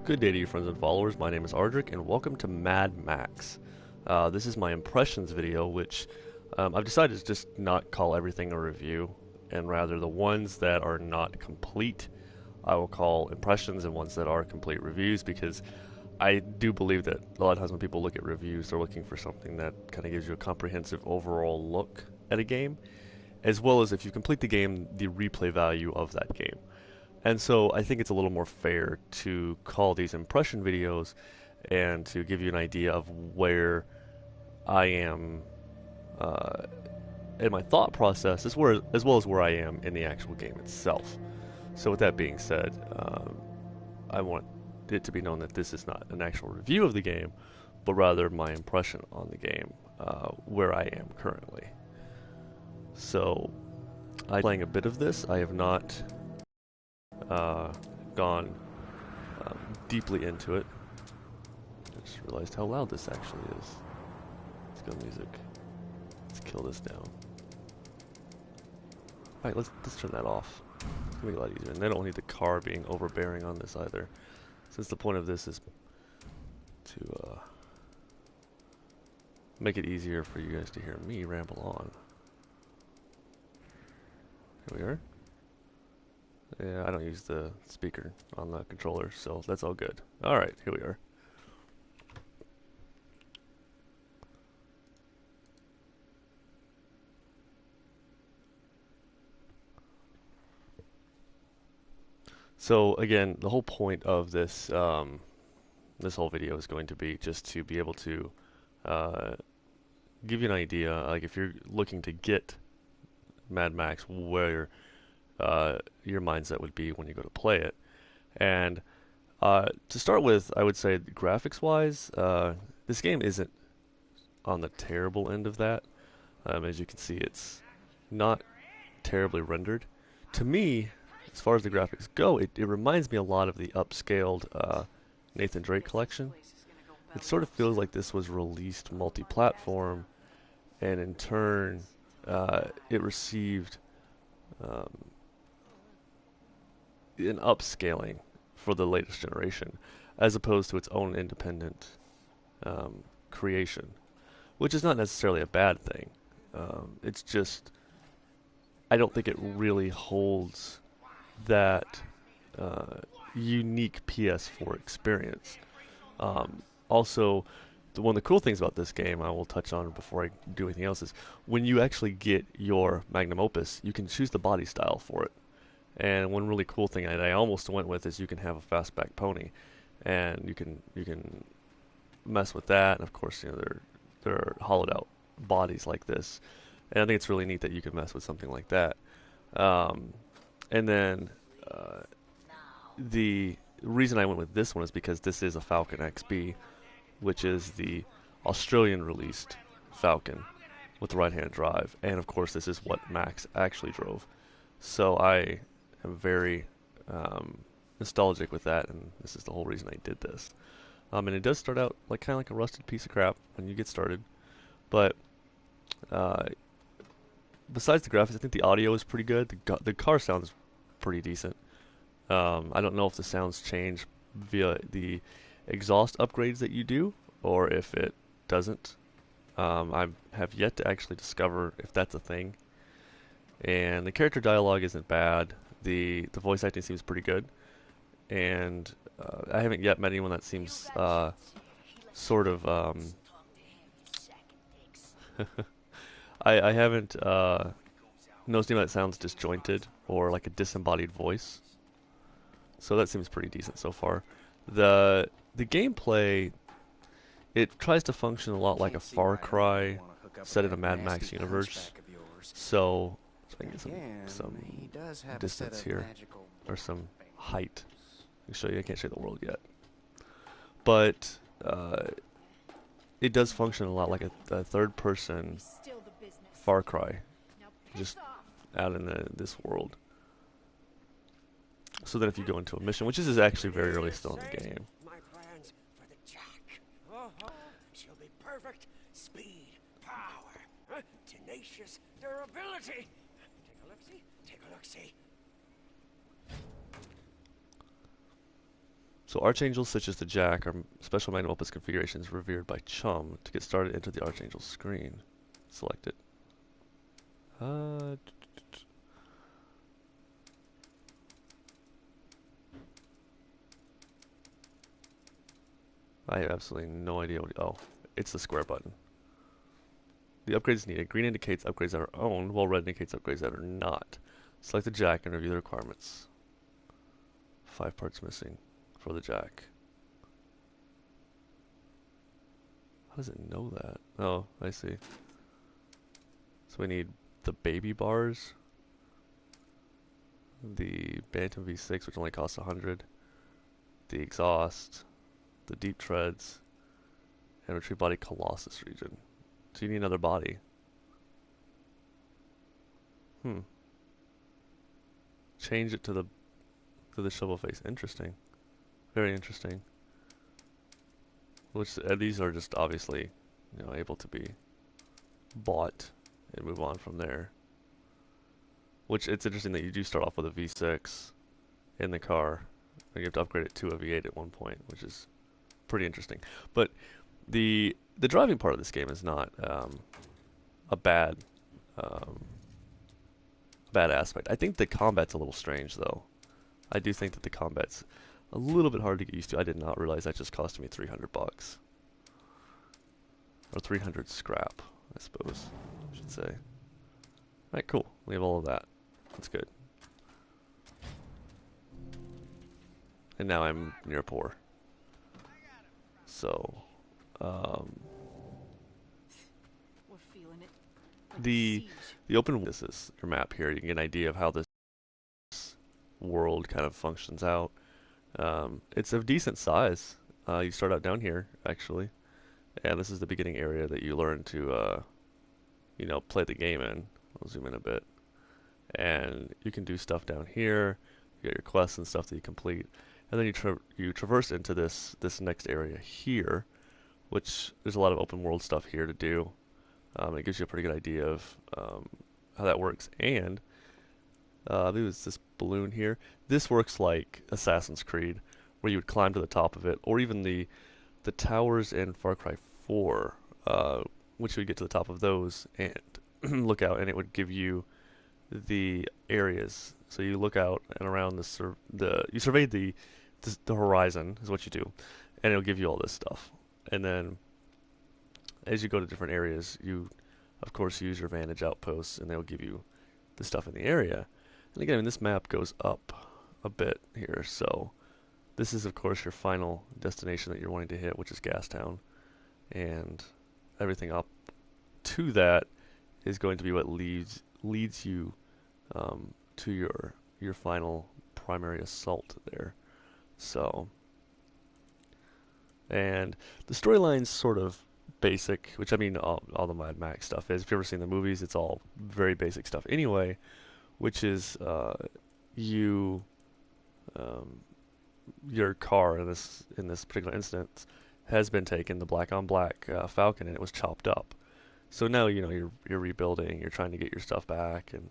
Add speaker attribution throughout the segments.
Speaker 1: Good day to you friends and followers, my name is Ardrick and welcome to Mad Max. This is my impressions video, which I've decided to just not call everything a review, and rather the ones that are not complete I will call impressions, and ones that are complete reviews, because I do believe that a lot of times when people look at reviews, they're looking for something that kind of gives you a comprehensive overall look at a game, as well as if you complete the game, the replay value of that game. And so I think it's a little more fair to call these impression videos and to give you an idea of where I am in my thought process, as well as where I am in the actual game itself. So with that being said, I want it to be known that this is not an actual review of the game, but rather my impression on the game, where I am currently. So I'm playing a bit of this. I have not gone deeply into it. I just realized how loud this actually is. Let's go music. Let's kill this down. Alright, let's turn that off. It's gonna make it a lot easier. And I don't need the car being overbearing on this either, since the point of this is to make it easier for you guys to hear me ramble on. Here we are. Yeah, I don't use the speaker on the controller, so that's all good. Alright, here we are. So again, the whole point of this this whole video is going to be just to be able to give you an idea, like if you're looking to get Mad Max, where your mindset would be when you go to play it. And to start with, I would say graphics-wise, this game isn't on the terrible end of that. As you can see, it's not terribly rendered. To me, as far as the graphics go, it reminds me a lot of the upscaled Nathan Drake collection. It sort of feels like this was released multi-platform, and in turn, it received an upscaling for the latest generation, as opposed to its own independent creation, which is not necessarily a bad thing. It's just, I don't think it really holds that unique PS4 experience. Also, one of the cool things about this game, I will touch on before I do anything else, is when you actually get your magnum opus, you can choose the body style for it. And one really cool thing that I almost went with is you can have a fastback pony, and you can mess with that. And of course, you know, there are hollowed out bodies like this, and I think it's really neat that you can mess with something like that. And then the reason I went with this one is because this is a Falcon XB, which is the Australian released Falcon with the right-hand drive, and of course this is what Max actually drove. So I am very nostalgic with that, and this is the whole reason I did this. And it does start out like kind of like a rusted piece of crap when you get started, but besides the graphics, I think the audio is pretty good. The car sounds pretty decent. I don't know if the sounds change via the exhaust upgrades that you do, or if it doesn't. I have yet to actually discover if that's a thing. And the character dialogue isn't bad. The voice acting seems pretty good. And I haven't yet met anyone that seems sort of I haven't noticed anyone that sounds disjointed or like a disembodied voice. So that seems pretty decent so far. The gameplay, it tries to function a lot like a Far Cry set in a Mad Max universe. So I can get some distance here, or some height. I can show you. I can't show you the world yet, but it does function a lot like a third-person Far Cry, just out in this world. So that if you go into a mission, which is actually very early still in the game.
Speaker 2: My plans for the Jack. Oh, she'll be perfect. Speed, power, tenacious durability. Take a look-see. Take a look-see.
Speaker 1: So archangels such as the Jack are special magnum opus configurations revered by Chum. To get started, enter the archangel screen. Select it. I have absolutely no idea what. Oh, it's the square button. The upgrades needed. Green indicates upgrades that are owned, while red indicates upgrades that are not. Select the Jack and review the requirements. 5 parts missing for the Jack. How does it know that? Oh, I see. So we need the baby bars, the Bantam V6, which only costs 100, the exhaust, the deep treads, and retrieve body Colossus region. So you need another body. Change it to the shovel face. Interesting. Very interesting. Which these are just obviously, able to be bought and move on from there. Which it's interesting that you do start off with a V6 in the car, and you have to upgrade it to a V8 at one point, which is pretty interesting. But the driving part of this game is not a bad aspect. I think the combat's a little strange though. I do think that the combat's a little bit hard to get used to. I did not realize that just cost me 300 bucks. Or 300 scrap, I suppose I should say. Alright, cool. We have all of that. That's good. And now I'm near poor. So,
Speaker 3: We're feeling it.
Speaker 1: the open, this is your map here. You can get an idea of how this world kind of functions out. It's of decent size. You start out down here, actually, and this is the beginning area that you learn to, play the game in. I'll zoom in a bit, and you can do stuff down here. You get your quests and stuff that you complete, and then you traverse into this next area here, which there's a lot of open world stuff here to do. It gives you a pretty good idea of how that works, and I believe it's this balloon here. This works like Assassin's Creed, where you would climb to the top of it, or even the towers in Far Cry 4, which you would get to the top of those and look out, and it would give you the areas. So you look out and around you survey the horizon is what you do, and it'll give you all this stuff. And then as you go to different areas, you of course use your vantage outposts, and they'll give you the stuff in the area. And again, this map goes up a bit here, so this is of course your final destination that you're wanting to hit, which is Gastown, and everything up to that is going to be what leads you to your final primary assault there. So, and the storyline's sort of basic, which I mean all the Mad Max stuff is. If you've ever seen the movies, it's all very basic stuff anyway, which is your car in this particular instance has been taken, the black on black Falcon, and it was chopped up. So now you're rebuilding, you're trying to get your stuff back, and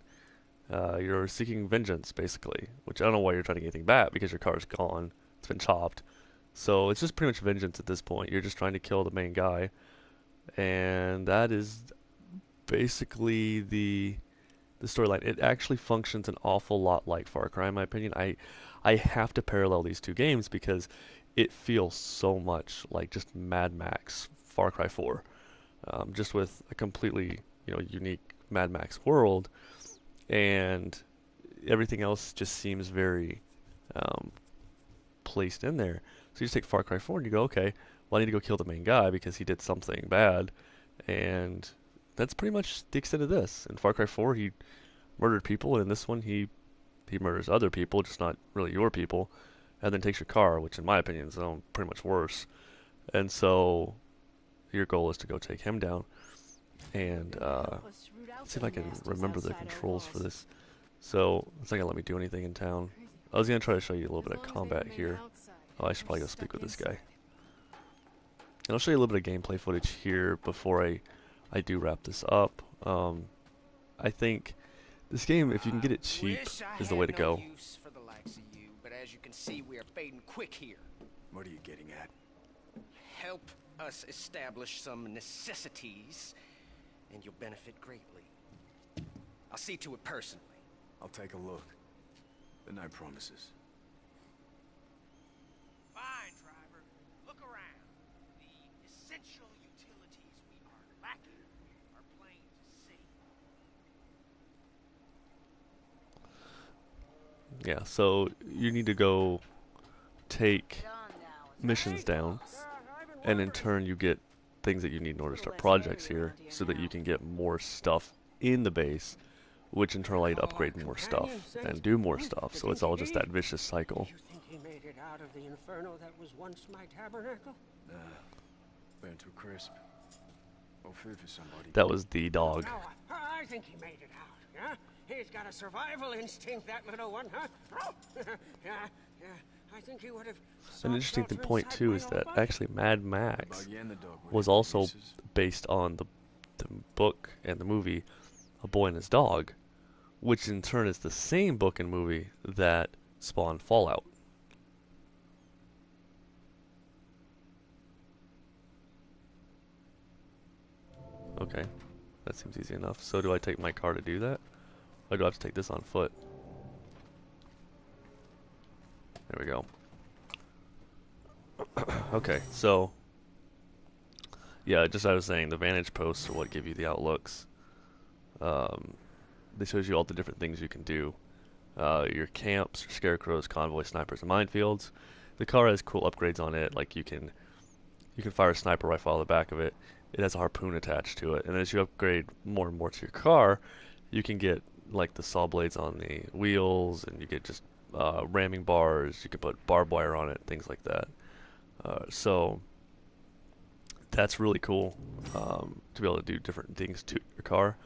Speaker 1: you're seeking vengeance basically. Which I don't know why you're trying to get anything back, because your car's gone, it's been chopped. So it's just pretty much vengeance at this point. You're just trying to kill the main guy, and that is basically the storyline. It actually functions an awful lot like Far Cry, in my opinion. I have to parallel these two games because it feels so much like just Mad Max Far Cry 4, just with a completely unique Mad Max world, and everything else just seems very placed in there. So you just take Far Cry 4 and you go, okay, well I need to go kill the main guy because he did something bad, and that's pretty much the extent of this. In Far Cry 4 he murdered people, and in this one he murders other people, just not really your people, and then takes your car, which in my opinion is pretty much worse. And so your goal is to go take him down. And let's see if I can remember the controls for this. So it's not gonna let me do anything in town. I was gonna try to show you a little bit of combat here. Oh, I should probably go speak with this guy. And I'll show you a little bit of gameplay footage here before I do wrap this up. I think this game, if you can get it cheap, is the way to go.
Speaker 2: Use for the likes of you, but as you can see, we are fading quick here.
Speaker 4: What are you getting at?
Speaker 2: Help us establish some necessities, and you'll benefit greatly. I'll see to it personally.
Speaker 4: I'll take a look. The night promises.
Speaker 2: Fine, driver. Look around. The essential utilities we are lacking are plain to see.
Speaker 1: Yeah, so you need to go take missions down, and in turn you get things that you need in order to start projects here, so that you can get more stuff in the base, which in turn allow you to upgrade more stuff and do more stuff. So it's all just that vicious cycle.
Speaker 2: You think he made it out of the inferno that was once my tabernacle?
Speaker 4: Nah. Burnt to a crisp. No food for somebody.
Speaker 1: That was the dog.
Speaker 2: No, I think he made it out, yeah? He's got a survival instinct, that little one, huh? yeah. I think he would have...
Speaker 1: An interesting point too is that actually Mad Max
Speaker 4: Buggy and the dog were
Speaker 1: was
Speaker 4: different
Speaker 1: also
Speaker 4: uses.
Speaker 1: based on the book and the movie A Boy and His Dog, which in turn is the same book and movie that spawned Fallout. Okay, that seems easy enough. So do I take my car to do that? Or do I have to take this on foot? There we go. Okay, so yeah, just as I was saying, the vantage posts are what give you the outlooks. This shows you all the different things you can do. Your camps, your scarecrows, convoy, snipers, and minefields. The car has cool upgrades on it, like you can fire a sniper rifle out of the back of it. It has a harpoon attached to it, and as you upgrade more and more to your car, you can get like the saw blades on the wheels, and you get just ramming bars. You can put barbed wire on it, things like that. So that's really cool to be able to do different things to your car.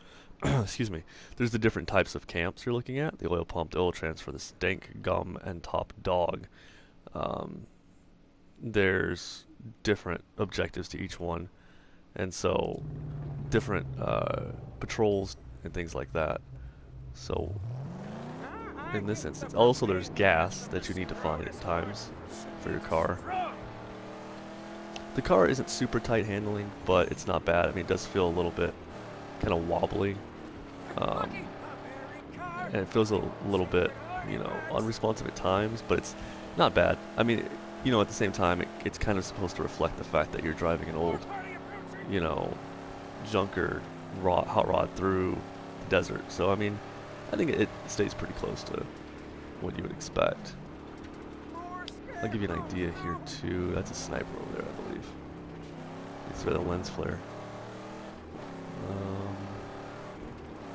Speaker 1: Excuse me. There's the different types of camps you're looking at: the oil pump, the oil transfer, the stank, gum, and top dog. There's different objectives to each one, and so different patrols and things like that. So in this instance, also there's gas that you need to find at times for your car. The car isn't super tight handling, but it's not bad. I mean, it does feel a little bit kind of wobbly, and it feels a little bit, unresponsive at times, but it's not bad. I mean, at the same time, it's kind of supposed to reflect the fact that you're driving an old, junker hot rod through the desert. So, I mean, I think it stays pretty close to what you would expect. I'll give you an idea here, too. That's a sniper over there, I believe. It's got a lens flare. I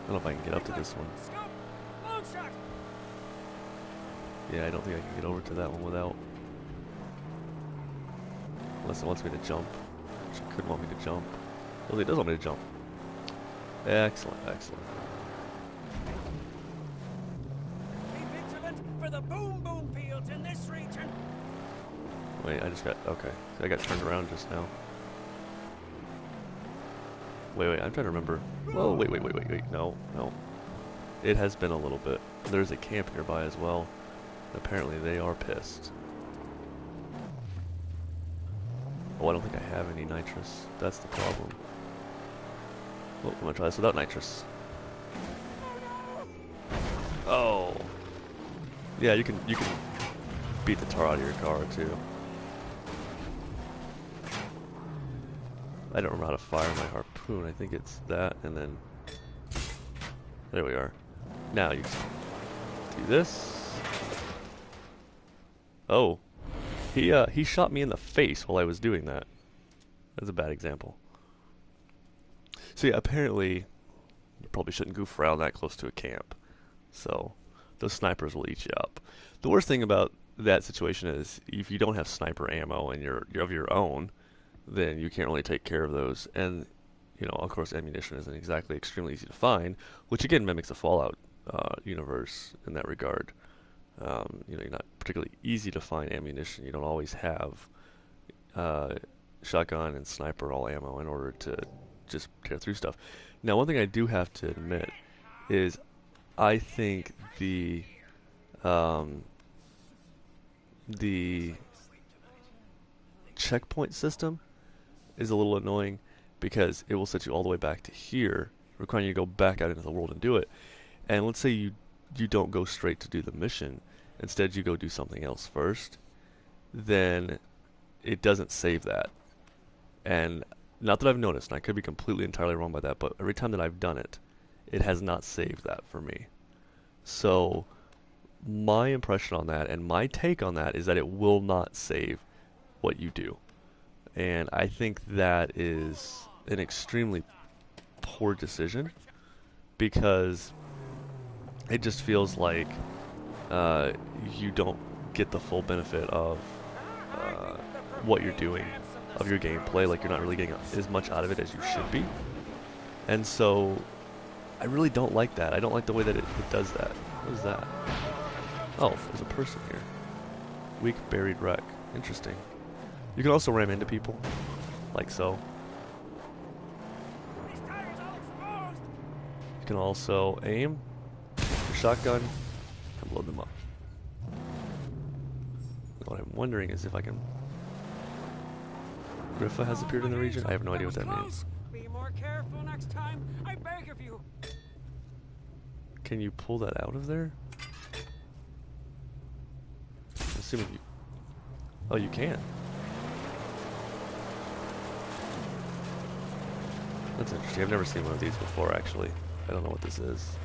Speaker 1: don't know if I can get up to this one. Yeah, I don't think I can get over to that one without... Unless it wants me to jump. Which it could want me to jump. Well, it does want me to jump. Excellent, excellent.
Speaker 2: Be vigilant for the boom fields in this region.
Speaker 1: Wait, I just got... Okay. I got turned around just now. Wait, I'm trying to remember. Whoa, wait. No. It has been a little bit. There's a camp nearby as well. Apparently they are pissed. Oh, I don't think I have any nitrous. That's the problem. Oh, I'm gonna try this without nitrous. Oh. Yeah, you can beat the tar out of your car too. I don't remember how to fire my harpoon. I think it's that, and then there we are. Now you do this. Oh, he shot me in the face while I was doing that. That's a bad example. So yeah, apparently you probably shouldn't goof around that close to a camp. So those snipers will eat you up. The worst thing about that situation is if you don't have sniper ammo and you're of your own, then you can't really take care of those. And of course, ammunition isn't exactly extremely easy to find, which again mimics the Fallout universe in that regard. You're not particularly easy to find ammunition. You don't always have shotgun and sniper all ammo in order to just tear through stuff. Now, one thing I do have to admit is I think the checkpoint system is a little annoying because it will set you all the way back to here, requiring you to go back out into the world and do it. And let's say you don't go straight to do the mission, instead you go do something else first, then it doesn't save that. And not that I've noticed, and I could be completely entirely wrong by that, but every time that I've done it, it has not saved that for me. So my impression on that and my take on that is that it will not save what you do. And I think that is an extremely poor decision because it just feels like you don't get the full benefit of what you're doing, of your gameplay. Like, you're not really getting as much out of it as you should be. And so I really don't like that. I don't like the way that it does that. What is that? Oh, there's a person here. Weak buried wreck. Interesting. You can also ram into people, like so. You can also aim your shotgun and blow them up. What I'm wondering is if I can... Griffa has appeared in the region? I have no idea what that means.
Speaker 2: Be more careful next time, I beg of you.
Speaker 1: Can you pull that out of there? I'm assuming you... Oh, you can. That's interesting. I've never seen one of these before, actually. I don't know what this is.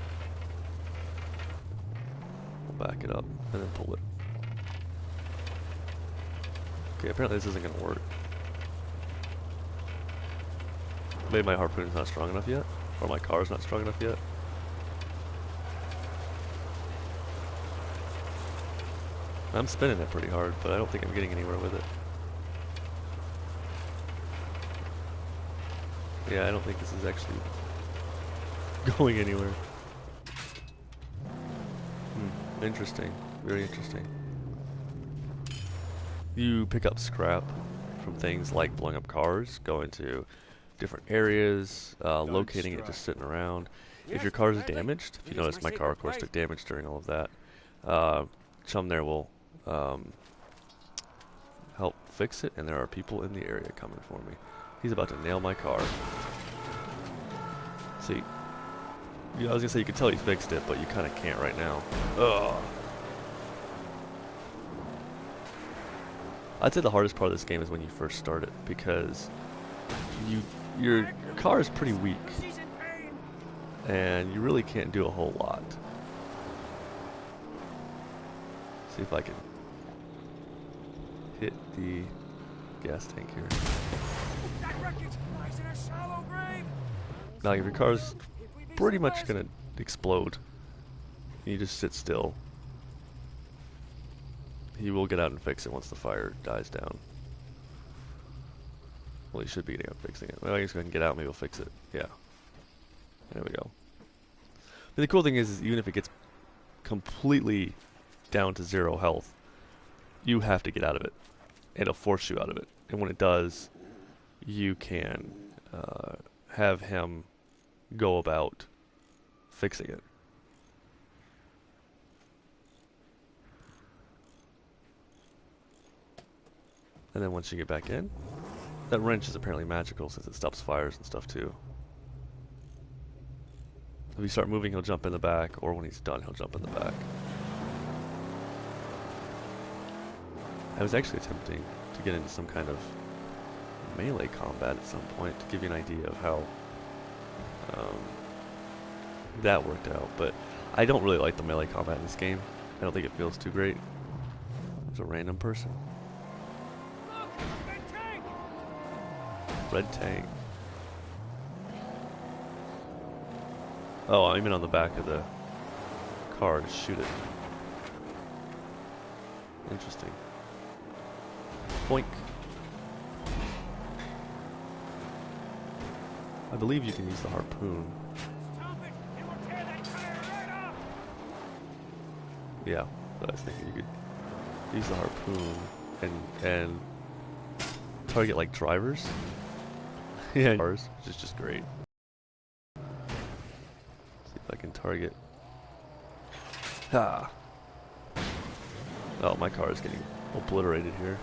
Speaker 1: We'll back it up and then pull it. Okay, apparently this isn't going to work. Maybe my harpoon's not strong enough yet? Or my car's not strong enough yet? I'm spinning it pretty hard, but I don't think I'm getting anywhere with it. Yeah, I don't think this is actually going anywhere. Interesting. Very interesting. You pick up scrap from things like blowing up cars, going to different areas, locating it just sitting around. If your car is damaged, if you notice my car of course took damage during all of that, Chum there will help fix it, and there are people in the area coming for me. He's about to nail my car. See, I was gonna say you could tell he fixed it, but you kind of can't right now. Ugh. I'd say the hardest part of this game is when you first start it, because your car is pretty weak, and you really can't do a whole lot. See if I can hit the gas tank here. Now if your car's pretty much gonna explode, and you just sit still, he will get out and fix it once the fire dies down. Well, he should be getting out and fixing it. Well, he's going to get out, maybe he'll fix it. Yeah. There we go. But the cool thing is even if it gets completely down to 0 health, you have to get out of it. It'll force you out of it. And when it does, you can have him go about fixing it. And then once you get back in, that wrench is apparently magical since it stops fires and stuff too. If you start moving, he'll jump in the back, or when he's done, he'll jump in the back. I was actually attempting to get into some kind of melee combat at some point to give you an idea of how that worked out, but I don't really like the melee combat in this game. I don't think it feels too great. There's a random person. Red tank. Oh, I'm even on the back of the car to shoot it. Interesting. Boink. I believe you can use the harpoon. Yeah, but I was thinking you could use the harpoon and target like drivers. Yeah, cars, which is just great. See if I can target. Ha! Oh, my car is getting obliterated here.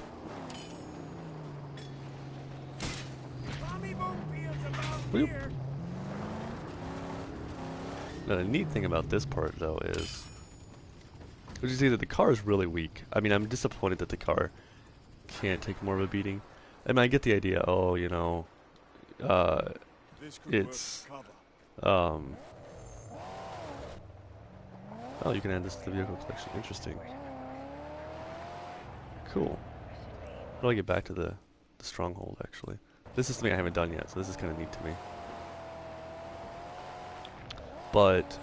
Speaker 1: Bloop. Now, the neat thing about this part, though, is you see that the car is really weak. I mean, I'm disappointed that the car can't take more of a beating. I mean, I get the idea. Oh, you know, it's um. Oh, you can add this to the vehicle collection. Interesting. Cool. How do I get back to the stronghold? Actually, this is something I haven't done yet, so this is kind of neat to me. But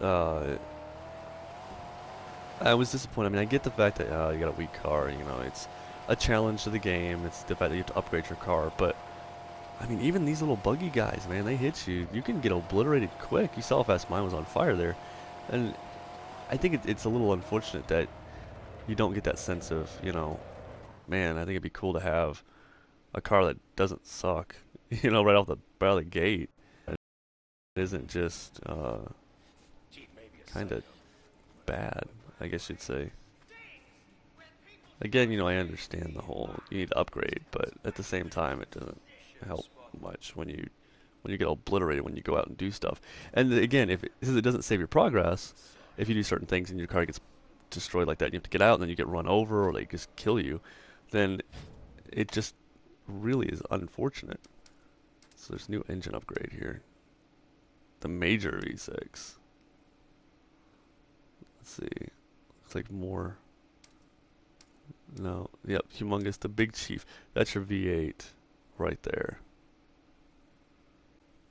Speaker 1: I was disappointed. I mean, I get the fact that you got a weak car. You know, it's a challenge to the game. It's the fact that you have to upgrade your car. But I mean, even these little buggy guys, man, they hit you. You can get obliterated quick. You saw how fast mine was on fire there, and I think it's a little unfortunate that you don't get that sense of, you know, man, I think it'd be cool to have a car that doesn't suck, you know, right out of the gate. It isn't just kind of bad, I guess you'd say. Again, you know, I understand the whole you need to upgrade, but at the same time, it doesn't help much when you get obliterated when you go out and do stuff. And again, since it doesn't save your progress, if you do certain things and your car gets destroyed like that, and you have to get out, and then you get run over, or they just kill you, then it just really is unfortunate. So there's new engine upgrade here. The major V6. Let's see. Looks like more. No. Yep. Humongous. The Big Chief. That's your V8 right there.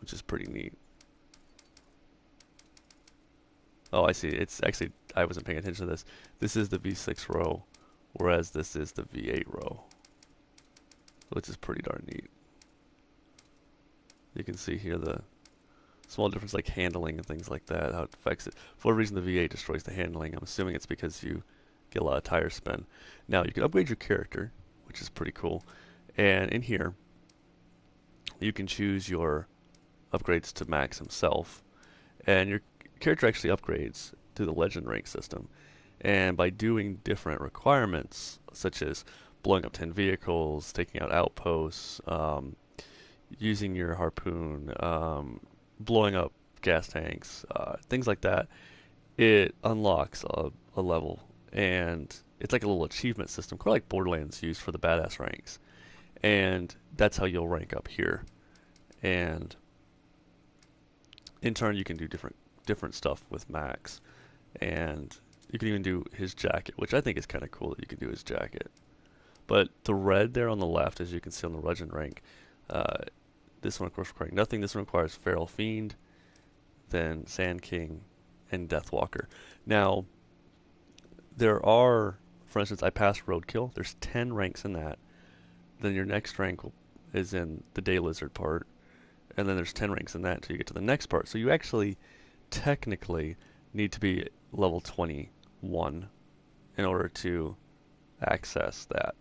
Speaker 1: Which is pretty neat. Oh, I see. It's actually, I wasn't paying attention to this. This is the V6 row, whereas this is the V8 row. Which is pretty darn neat. You can see here the small difference like handling and things like that, how it affects it. For whatever reason the V8 destroys the handling. I'm assuming it's because you get a lot of tire spin. Now you can upgrade your character, which is pretty cool. And in here, you can choose your upgrades to Max himself. And your character actually upgrades through the legend rank system. And by doing different requirements, such as blowing up 10 vehicles, taking out outposts, using your harpoon, blowing up gas tanks, things like that, it unlocks a level. And it's like a little achievement system, kind of like Borderlands used for the badass ranks. And that's how you'll rank up here. And in turn, you can do different stuff with Max. And you can even do his jacket, which I think is kind of cool that you can do his jacket. But the red there on the left, as you can see on the legend rank, this one, of course, requiring nothing. This one requires Feral Fiend, then Sand King, and Deathwalker. Now, there are, for instance, I passed Roadkill. There's 10 ranks in that. Then your next rank is in the Day Lizard part. And then there's 10 ranks in that until you get to the next part. So you actually, technically, need to be level 21 in order to access that.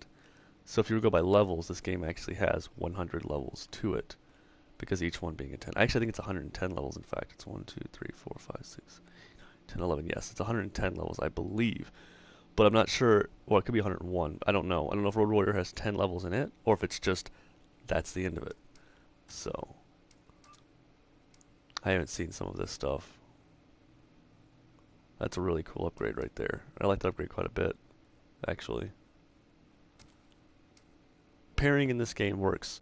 Speaker 1: So if you go by levels, this game actually has 100 levels to it, because each one being a 10. Actually, I think it's 110 levels, in fact. It's 1, 2, 3, 4, 5, 6, 10, 11. Yes, it's 110 levels, I believe. But I'm not sure. Well, it could be 101. I don't know. I don't know if Road Warrior has 10 levels in it, or if it's just, that's the end of it. So, I haven't seen some of this stuff. That's a really cool upgrade right there. I like that upgrade quite a bit, actually. Pairing in this game works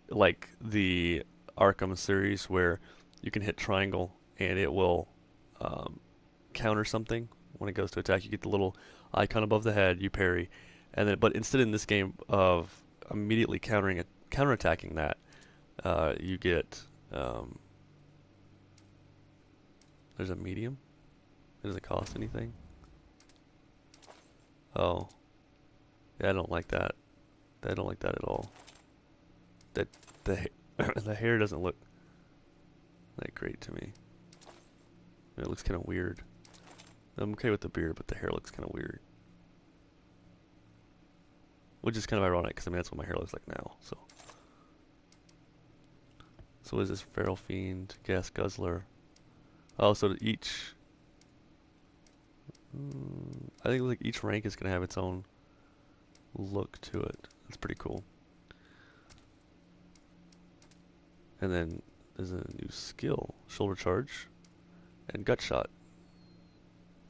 Speaker 1: like the Arkham series, where you can hit triangle and it will counter something when it goes to attack. You get the little icon above the head, you parry, and then, but instead in this game of immediately counterattacking that, you get there's a medium. Does it cost anything? Oh, yeah, I don't like that. I don't like that at all. That the hair doesn't look that great to me. It looks kind of weird. I'm okay with the beard, but the hair looks kind of weird. Which is kind of ironic, because I mean that's what my hair looks like now. So is this Feral Fiend, Gas Guzzler? Oh, so each I think like each rank is gonna have its own look to it. That's pretty cool. And then there's a new skill, shoulder charge and gut shot.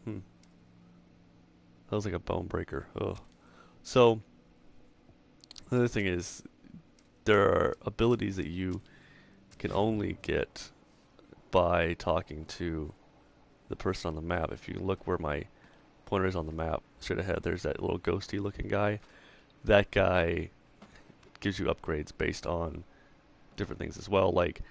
Speaker 1: That was like a bone breaker. Ugh. So the other thing is there are abilities that you can only get by talking to the person on the map. If you look where my pointer is on the map, straight ahead, there's that little ghosty looking guy. That guy gives you upgrades based on different things as well. Like,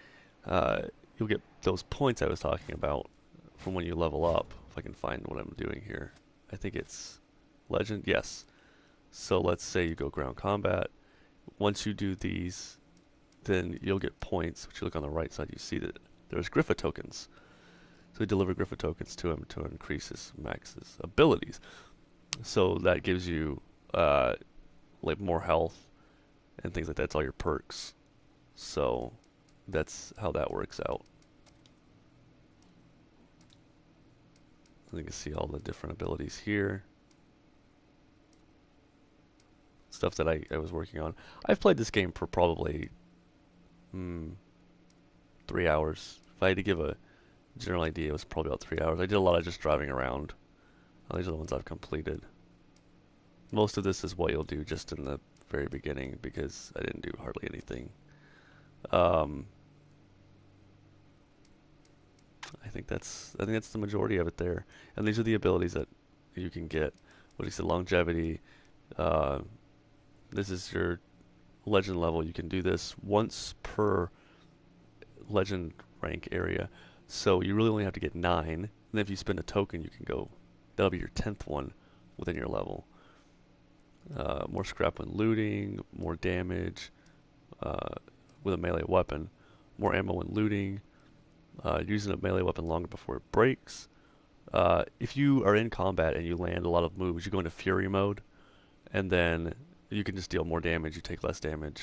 Speaker 1: you'll get those points I was talking about from when you level up. If I can find what I'm doing here. I think it's Legend, yes. So let's say you go ground combat. Once you do these, then you'll get points. If you look on the right side, you see that there's Griffa tokens. So we deliver Griffa tokens to him to increase his max's abilities. So that gives you like more health and things like that. It's all your perks. So that's how that works out. You can see all the different abilities here. Stuff that I was working on. I've played this game for probably 3 hours. If I had to give a general idea, it was probably about 3 hours. I did a lot of just driving around. These are the ones I've completed. Most of this is what you'll do just in the very beginning because I didn't do hardly anything. I think that's the majority of it there. And these are the abilities that you can get. What is the longevity? This is your legend level. You can do this once per legend rank area. So you really only have to get 9. And then if you spend a token, you can go. That'll be your 10th one within your level. More scrap when looting, more damage with a melee weapon, more ammo when looting, using a melee weapon longer before it breaks. If you are in combat and you land a lot of moves, you go into fury mode, and then you can just deal more damage, you take less damage,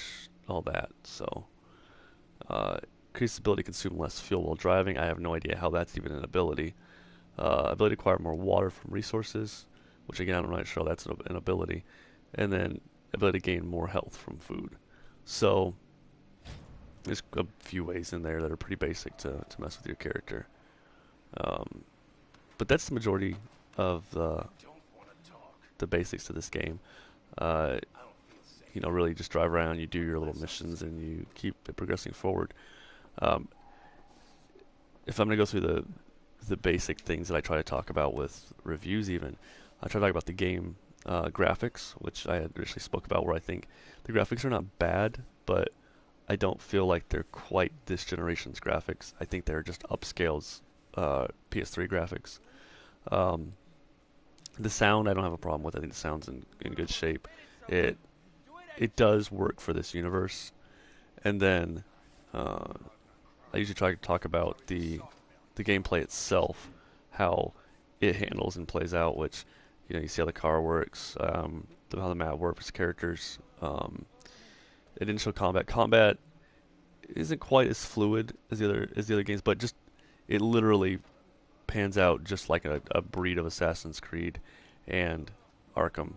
Speaker 1: all that. So, increased ability to consume less fuel while driving. I have no idea how that's even an ability. Ability to acquire more water from resources, which again, I'm not sure that's an ability. And then ability to gain more health from food. So there's a few ways in there that are pretty basic to mess with your character. But that's the majority of the basics to this game. Really just drive around, you do your little missions, and you keep it progressing forward. If I'm going to go through the basic things that I try to talk about with reviews even, I try to talk about the game graphics, which I had initially spoke about, where I think the graphics are not bad, but I don't feel like they're quite this generation's graphics. I think they're just upscales PS3 graphics. The sound I don't have a problem with. I think the sound's in good shape. It does work for this universe. And then I usually try to talk about the gameplay itself, how it handles and plays out, which you see how the car works, how the map works, characters. It didn't show combat. Combat isn't quite as fluid as the other games, but just it literally pans out just like a breed of Assassin's Creed and Arkham.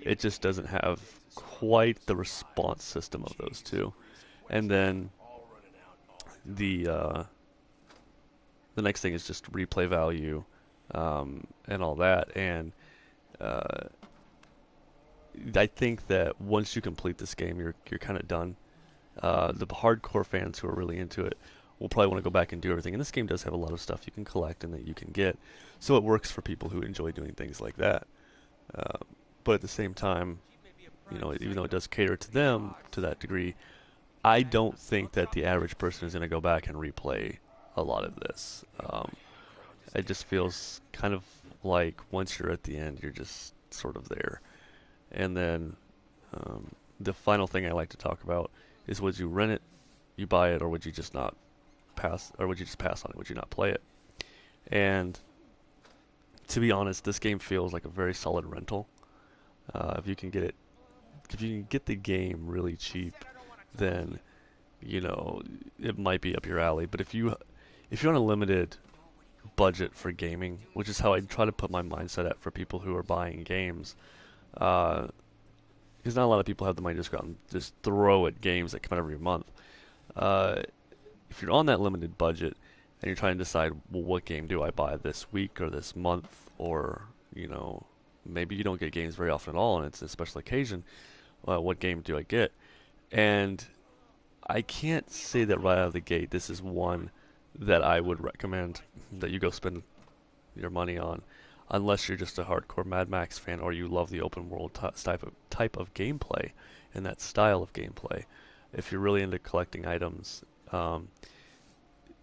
Speaker 1: It just doesn't have quite the response system of those two. And then the next thing is just replay value and all that. And I think that once you complete this game, you're kind of done. The hardcore fans who are really into it will probably want to go back and do everything. And this game does have a lot of stuff you can collect and that you can get, so it works for people who enjoy doing things like that. But at the same time, even though it does cater to them to that degree, I don't think that the average person is going to go back and replay a lot of this. It just feels kind of like once you're at the end, you're just sort of there. And then the final thing I like to talk about is, would you rent it, you buy it, or would you just not pass, or would you just pass on it? Would you not play it? And to be honest, this game feels like a very solid rental. If you can get the game really cheap, then it might be up your alley. But if you're on a limited budget for gaming, which is how I try to put my mindset at for people who are buying games, because not a lot of people have the money to just go out and just throw at games that come out every month. uh, if you're on that limited budget and you're trying to decide, well, what game do I buy this week or this month, or maybe you don't get games very often at all, and it's a special occasion. What game do I get? And I can't say that right out of the gate this is one that I would recommend that you go spend your money on, unless you're just a hardcore Mad Max fan or you love the open world type of gameplay and that style of gameplay. If you're really into collecting items,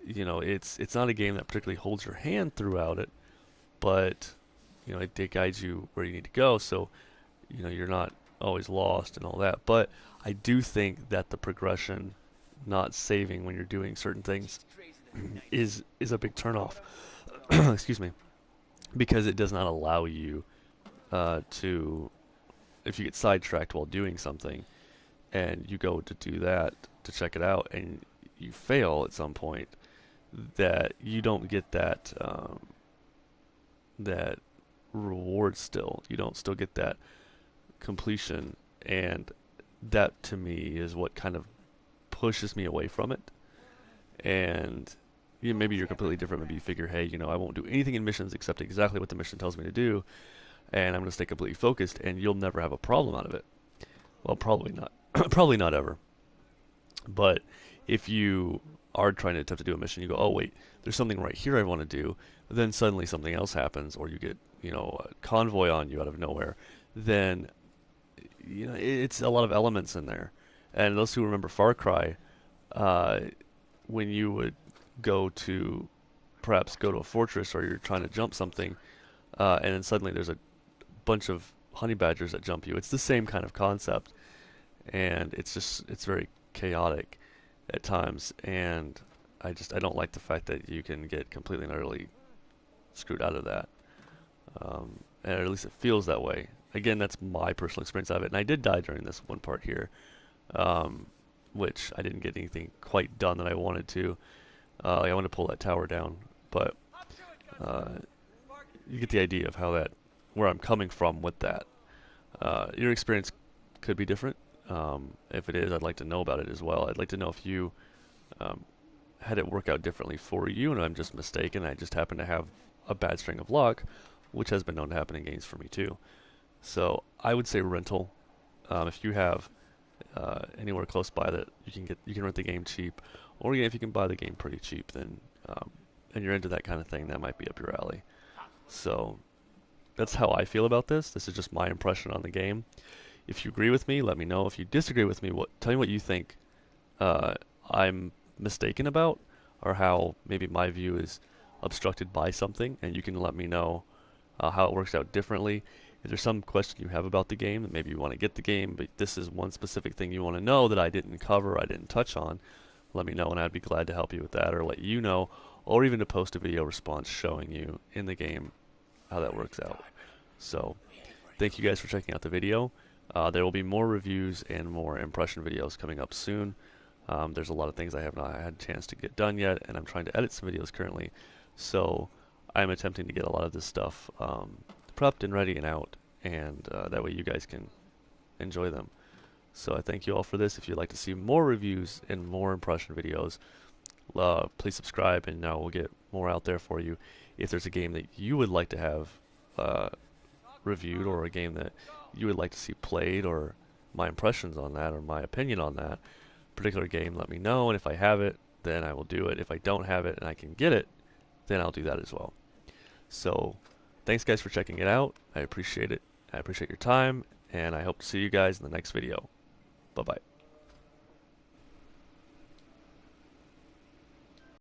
Speaker 1: it's not a game that particularly holds your hand throughout it, but it guides you where you need to go, so you're not always lost and all that. But I do think that the progression, not saving when you're doing certain things, is a big turnoff. Excuse me, because it does not allow you to, if you get sidetracked while doing something, and you go to do that to check it out, and you fail at some point, that you don't get that reward still. You don't still get that completion, and that to me is what kind of pushes me away from it. And maybe you're completely different. Maybe you figure, hey, I won't do anything in missions except exactly what the mission tells me to do, and I'm going to stay completely focused, and you'll never have a problem out of it. Well, probably not. Probably not ever. But if you are trying to attempt to do a mission, you go, oh wait, there's something right here I want to do, then suddenly something else happens, or you get a convoy on you out of nowhere, then it's a lot of elements in there. And those who remember Far Cry, when you would perhaps go to a fortress, or you're trying to jump something, and then suddenly there's a bunch of honey badgers that jump you. It's the same kind of concept, and it's very chaotic at times, and I don't like the fact that you can get completely and utterly screwed out of that. And at least it feels that way. Again, that's my personal experience of it, and I did die during this one part here, which I didn't get anything quite done that I wanted to. I wanted to pull that tower down, but you get the idea of where I'm coming from with that. Your experience could be different. If it is, I'd like to know about it as well. I'd like to know if you had it work out differently for you, and I'm just mistaken. I just happen to have a bad string of luck, which has been known to happen in games for me too. So I would say rental. If you have anywhere close by that you can rent the game cheap, or if you can buy the game pretty cheap, then and you're into that kind of thing, that might be up your alley. So that's how I feel about this. This is just my impression on the game. If you agree with me, let me know. If you disagree with me, tell me what you think I'm mistaken about, or how maybe my view is obstructed by something, and you can let me know how it works out differently. If there's some question you have about the game, that maybe you want to get the game, but this is one specific thing you want to know that I didn't cover, I didn't touch on, let me know, and I'd be glad to help you with that, or let you know, or even to post a video response showing you in the game how that works out. So, thank you guys for checking out the video. There will be more reviews and more impression videos coming up soon. There's a lot of things I have not had a chance to get done yet, and I'm trying to edit some videos currently. So I'm attempting to get a lot of this stuff prepped and ready and out, and that way you guys can enjoy them. So I thank you all for this. If you'd like to see more reviews and more impression videos, please subscribe, and now we'll get more out there for you. If there's a game that you would like to have reviewed, or a game that you would like to see played, or my impressions on that, or my opinion on that particular game, let me know, and if I have it, then I will do it. If I don't have it and I can get it, then I'll do that as well. So thanks guys for checking it out. I appreciate it. I appreciate your time, and I hope to see you guys in the next video. Bye bye.